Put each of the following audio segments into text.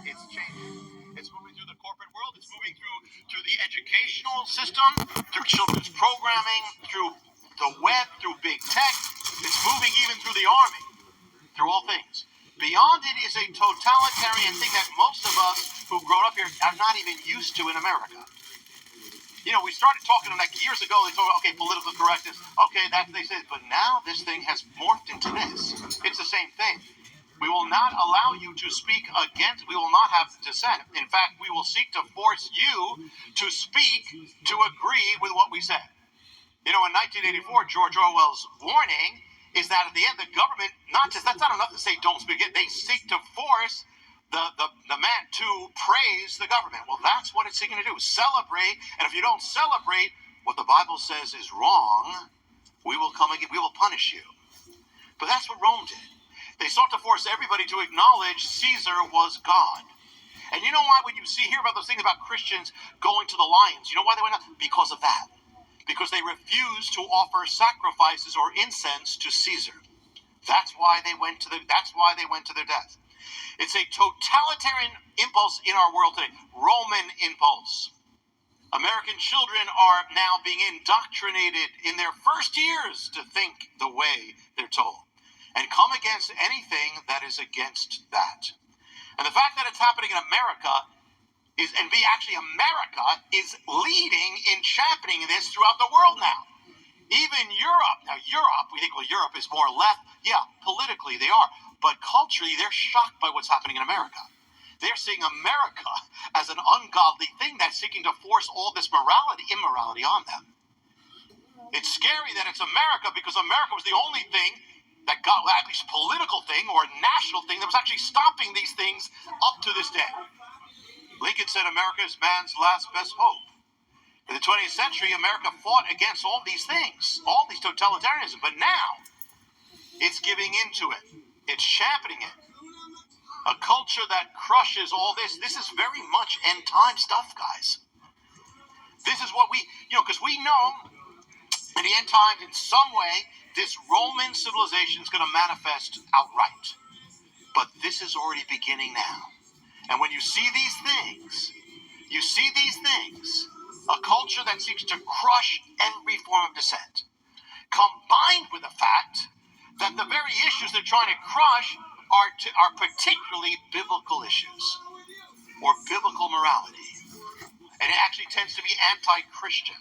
It's changing. It's moving through the corporate world. It's moving through the educational system, through children's programming, through the web, through big tech. It's moving even through the army, through all things. Beyond it is a totalitarian thing that most of us who've grown up here are not even used to in America. You know, we started talking like years ago. They talked about, okay, political correctness. Okay, that's they said, but now this thing has morphed into this. It's the same thing. We will not allow you to speak against. We will not have dissent. In fact, we will seek to force you to speak to agree with what we said. You know, in 1984, George Orwell's warning is that at the end, the government that's not enough to say don't speak it. They seek to force the man to praise the government. Well, that's what it's seeking to do. Celebrate. And if you don't celebrate what the Bible says is wrong, we will come again. We will punish you. But that's what Rome did. They sought to force everybody to acknowledge Caesar was God. And you know why when you hear about those things about Christians going to the lions, you know why they went out? Because of that. Because they refused to offer sacrifices or incense to Caesar. That's why they went to their death. It's a totalitarian impulse in our world today. Roman impulse. American children are now being indoctrinated in their first years to think the way they're told and come against anything that is against that. And the fact that it's happening in America America is leading in championing this throughout the world now. Even Europe. Now, we think, well, Europe is more left. Yeah, politically they are. But culturally, they're shocked by what's happening in America. They're seeing America as an ungodly thing that's seeking to force all this immorality on them. It's scary that it's America because America was the only thing that got, at least political thing or national thing, that was actually stopping these things up to this day. Lincoln said America is man's last best hope. In the 20th century, America fought against all these things, all these totalitarianism, but now it's giving into it. It's championing it. A culture that crushes all this. This is very much end time stuff, guys. This is what because we know in the end times, in some way, this Roman civilization is going to manifest outright. But this is already beginning now. And when you see these things, a culture that seeks to crush every form of dissent, combined with the fact that the very issues they're trying to crush are particularly biblical issues or biblical morality. And it actually tends to be anti-Christian,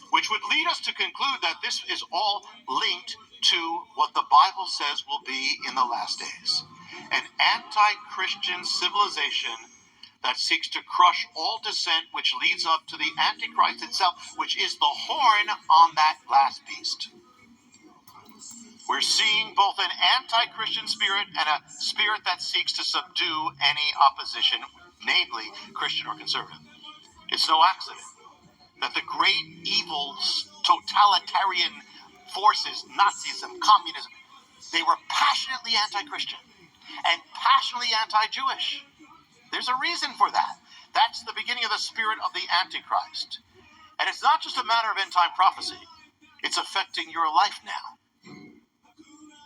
which would lead us to conclude that this is all linked to what the Bible says will be in the last days. An anti-Christian civilization that seeks to crush all dissent, which leads up to the Antichrist itself, which is the horn on that last beast. We're seeing both an anti-Christian spirit and a spirit that seeks to subdue any opposition, namely Christian or conservative. It's no accident that the great evils, totalitarian forces, Nazism, communism, they were passionately anti-Christian and passionately anti-Jewish. There's a reason for that. That's the beginning of the spirit of the Antichrist. And it's not just a matter of end-time prophecy. It's affecting your life now.